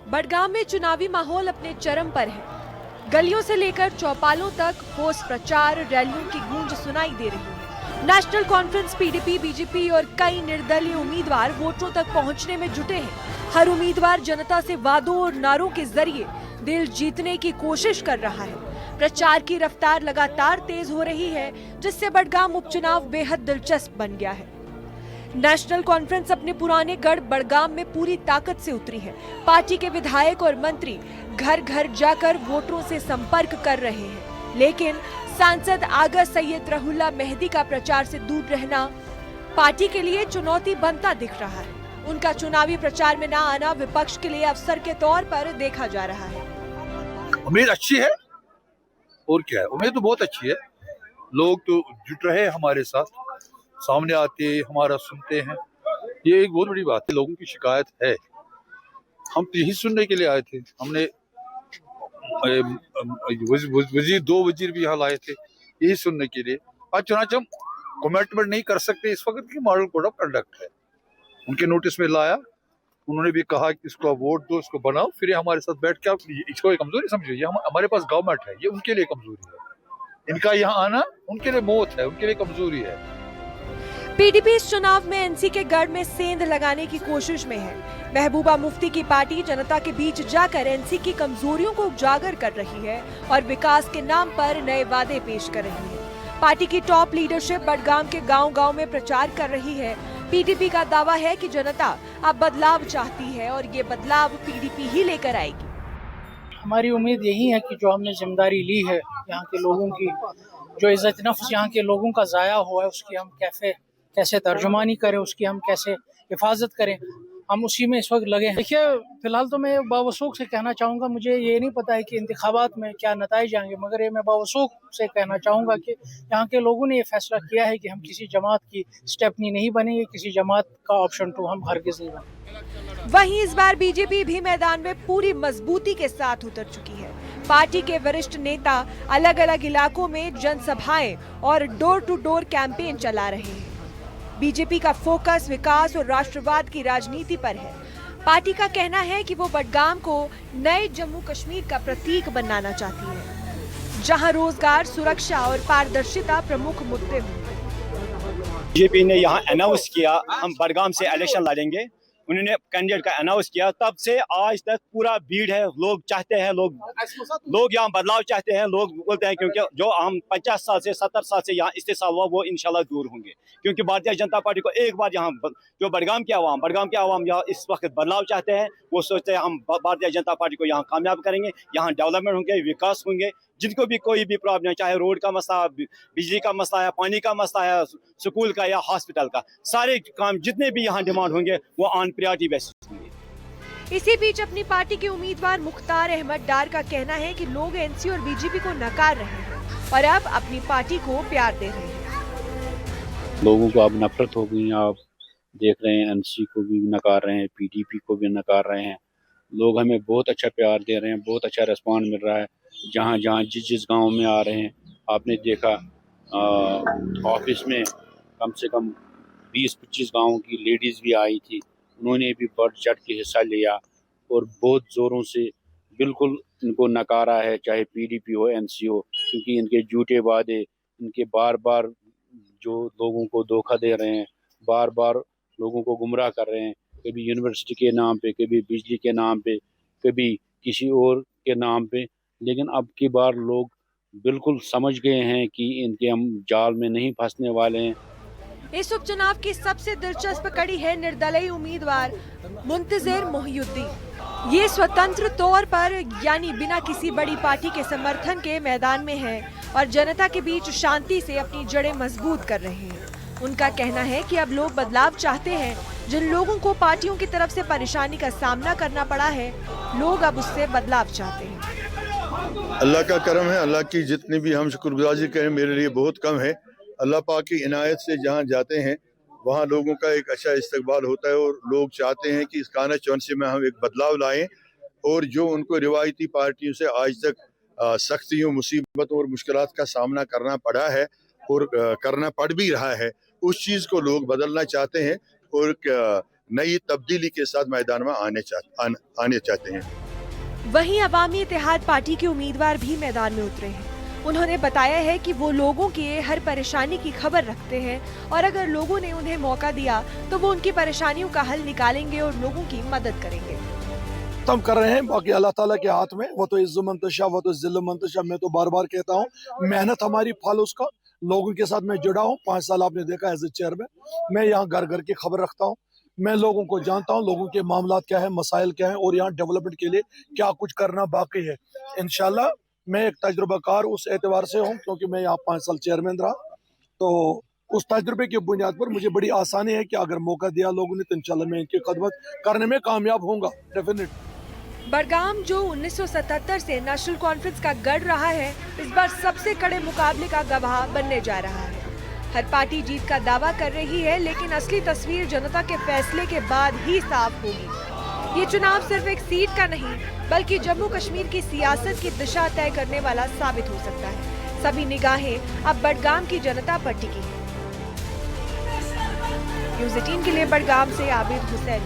बडगाम में चुनावी माहौल अपने चरम पर है। गलियों से लेकर चौपालों तक ठोस प्रचार रैलियों की गूंज सुनाई दे रही है। नेशनल कॉन्फ्रेंस, पीडीपी, बीजेपी और कई निर्दलीय उम्मीदवार वोटरों तक पहुंचने में जुटे हैं। हर उम्मीदवार जनता से वादों और नारों के जरिए दिल जीतने की कोशिश कर रहा है। प्रचार की रफ्तार लगातार तेज हो रही है, जिससे बडगाम उपचुनाव बेहद दिलचस्प बन गया है। नेशनल कॉन्फ्रेंस अपने पुराने गढ़ बडगाम में पूरी ताकत से उतरी है। पार्टी के विधायक और मंत्री घर घर जाकर वोटरों से संपर्क कर रहे हैं, लेकिन सांसद आगा सैयद रहुल्ला मेहदी का प्रचार से दूर रहना पार्टी के लिए चुनौती बनता दिख रहा है। उनका चुनावी प्रचार में न आना विपक्ष के लिए अवसर के तौर पर देखा जा रहा है। उम्मीद अच्छी है, और क्या है, उम्मीद तो बहुत अच्छी है। लोग तो जुट रहे हैं हमारे साथ, सामने आते हमारा सुनते हैं, ये एक बहुत बड़ी बात है। लोगों की शिकायत है, हम तो यही सुनने के लिए आए थे। हमने वजीर, 2 वजीर भी यहाँ लाए थे यही सुनने के लिए। आज चुनाच हम कमेंटमेंट नहीं कर सकते, इस वक्त की मॉडल कोड ऑफ कंडक्ट है, उनके नोटिस में लाया। उन्होंने भी कहा कि इसको वोट दो, इसको बनाओ, फिर हमारे साथ बैठ के आप इसको कमजोरी समझिए। ये हमारे पास गवर्नमेंट है, ये उनके लिए कमजोरी है। इनका यहाँ आना उनके लिए मौत है, उनके लिए कमजोरी है। पीडीपी इस चुनाव में एनसी के गढ़ में सेंध लगाने की कोशिश में है। महबूबा मुफ्ती की पार्टी जनता के बीच जाकर एनसी की कमजोरियों को उजागर कर रही है और विकास के नाम पर नए वादे पेश कर रही है। पार्टी की टॉप लीडरशिप बडगाम के गांव-गांव में प्रचार कर रही है। पीडीपी का दावा है कि जनता अब बदलाव चाहती है और ये बदलाव पीडीपी ही लेकर आएगी। हमारी उम्मीद यही है कि जो हमने जिम्मेदारी ली है, यहाँ के लोगों की जो इज्जत नफ्स यहाँ के लोगों का ज़ाया हुआ है, उसकी हम कैसे तर्जुमानी करें, उसकी हम कैसे हिफाजत करें, हम उसी में इस वक्त लगे हैं। देखिए, फिलहाल तो मैं बावसूख से कहना चाहूँगा, मुझे ये नहीं पता है कि इंतखाबात में क्या नताइज आएंगे, मगर ये मैं बावसूख से कहना चाहूँगा कि यहाँ के लोगों ने ये फैसला किया है कि हम किसी जमात की स्टेपनी नहीं बनेंगे, किसी जमात का ऑप्शन 2 हम हरगिज़ नहीं बनेंगे। वहीं इस बार बीजेपी भी मैदान में पूरी मजबूती के साथ उतर चुकी है। पार्टी के वरिष्ठ नेता अलग अलग इलाकों में जनसभाएं और डोर टू डोर कैंपेन चला रहे हैं। बीजेपी का फोकस विकास और राष्ट्रवाद की राजनीति पर है। पार्टी का कहना है कि वो बडगाम को नए जम्मू कश्मीर का प्रतीक बनाना चाहती है, जहां रोजगार, सुरक्षा और पारदर्शिता प्रमुख मुद्दे होंगे। बीजेपी ने यहाँ अनाउंस किया हम बडगाम से इलेक्शन लड़ेंगे, उन्होंने कैंडिडेट का अनाउंस किया, तब से आज तक पूरा भीड़ है। लोग चाहते हैं, लोग यहाँ बदलाव चाहते हैं। लोग बोलते हैं क्योंकि जो हम 50 साल से 70 साल से यहाँ इस्तेसाल हुआ वो इंशाल्लाह दूर होंगे, क्योंकि भारतीय जनता पार्टी को एक बार यहाँ जो बडगाम के आवाम यहाँ इस वक्त बदलाव चाहते हैं। वो सोचते हैं हम भारतीय जनता पार्टी को यहाँ कामयाब करेंगे, यहाँ डेवलपमेंट होंगे, विकास होंगे। जिनको भी कोई भी प्रॉब्लम, चाहे रोड का मसला, बिजली का मसला है, पानी का मसला है, स्कूल का या हॉस्पिटल का, सारे काम जितने भी यहाँ डिमांड होंगे वो ऑन प्रायोरिटी बेसिस होंगे। इसी बीच अपनी पार्टी के उम्मीदवार मुख्तार अहमद डार का कहना है कि लोग एनसी और बीजेपी को नकार रहे हैं और अब अपनी पार्टी को प्यार दे रहे हैं। लोगों को अब नफरत हो गई, आप देख रहे हैं एनसी को भी नकार रहे हैं, पीडीपी को भी नकार रहे हैं। लोग हमें बहुत अच्छा प्यार दे रहे हैं, बहुत अच्छा रिस्पॉन्स मिल रहा है। जहाँ जिस गांव में आ रहे हैं, आपने देखा ऑफिस में कम से कम 20-25 गाँव की लेडीज़ भी आई थी, उन्होंने भी बढ़ चढ़ के हिस्सा लिया और बहुत ज़ोरों से बिल्कुल इनको नकारा है, चाहे पीडीपी हो, एनसी हो, क्योंकि इनके झूठे वादे, इनके बार बार जो लोगों को धोखा दे रहे हैं, बार बार लोगों को गुमराह कर रहे हैं, कभी यूनिवर्सिटी के नाम पे, कभी बिजली के नाम पे, कभी किसी और के नाम पे। लेकिन अब की बार लोग बिल्कुल समझ गए हैं कि इनके हम जाल में नहीं फंसने वाले हैं। इस उपचुनाव की सबसे दिलचस्प कड़ी है निर्दलीय उम्मीदवार मुंतजिर मोहिउद्दीन। ये स्वतंत्र तौर पर यानी बिना किसी बड़ी पार्टी के समर्थन के मैदान में है और जनता के बीच शांति से अपनी जड़ें मजबूत कर रहे हैं। उनका कहना है कि अब लोग बदलाव चाहते हैं। जिन लोगों को पार्टियों की तरफ से परेशानी का सामना करना पड़ा है, लोग अब उससे बदलाव चाहते हैं। अल्लाह का करम है, अल्लाह की जितनी भी हम शुक्रगुजारी करें मेरे लिए बहुत कम है। अल्लाह पाक की इनायत से जहाँ जाते हैं वहाँ लोगों का एक अच्छा इस्तकबाल होता है और लोग चाहते हैं कि इस काना चौंसे में हम एक बदलाव लाएं और जो उनको रिवायती पार्टियों से आज तक सख्तियों, मुसीबतों और मुश्किलात का सामना करना पड़ा है और करना पड़ भी रहा है, उस चीज़ को लोग बदलना चाहते हैं और नई तब्दीली के साथ मैदान में आने चाहते हैं। वहीं अवामी इत्तेहाद पार्टी के उम्मीदवार भी मैदान में उतरे हैं। उन्होंने बताया है कि वो लोगों की हर परेशानी की खबर रखते हैं और अगर लोगों ने उन्हें मौका दिया तो वो उनकी परेशानियों का हल निकालेंगे और लोगों की मदद करेंगे। हम कर रहे हैं, बाकी अल्लाह ताला के हाथ में, वो तो इज्ज़त मंतशा, वो तो जिल्ल मंतशा। मैं तो बार बार कहता हूँ, मेहनत हमारी फल उसका। लोगों के साथ मैं जुड़ा हूँ, 5 साल आपने देखा एज ए चेयरमैन। मैं यहाँ घर घर की खबर रखता हूँ, मैं लोगों को जानता हूँ, लोगों के मामलात क्या है, मसाइल क्या है और यहाँ डेवलपमेंट के लिए क्या कुछ करना बाकी है। इंशाल्लाह मैं एक तजुर्बाकार उस एतबार से हूँ क्योंकि मैं यहाँ 5 साल चेयरमैन रहा, तो उस तजुर्बे की बुनियाद पर मुझे बड़ी आसानी है कि अगर मौका दिया लोगों ने तो इंशाल्लाह मैं इनकी खदमत करने में कामयाब होऊंगा, डेफिनेट। बडगाम जो 1977 से नेशनल कॉन्फ्रेंस का गढ़ रहा है, इस बार सबसे कड़े मुकाबले का गवाह बनने जा रहा है। हर पार्टी जीत का दावा कर रही है, लेकिन असली तस्वीर जनता के फैसले के बाद ही साफ होगी। ये चुनाव सिर्फ एक सीट का नहीं, बल्कि जम्मू कश्मीर की सियासत की दिशा तय करने वाला साबित हो सकता है। सभी निगाहें अब बडगाम की जनता पर टिकी हैं। न्यूज़ 18 के लिए बडगाम से आबिद हुसैन।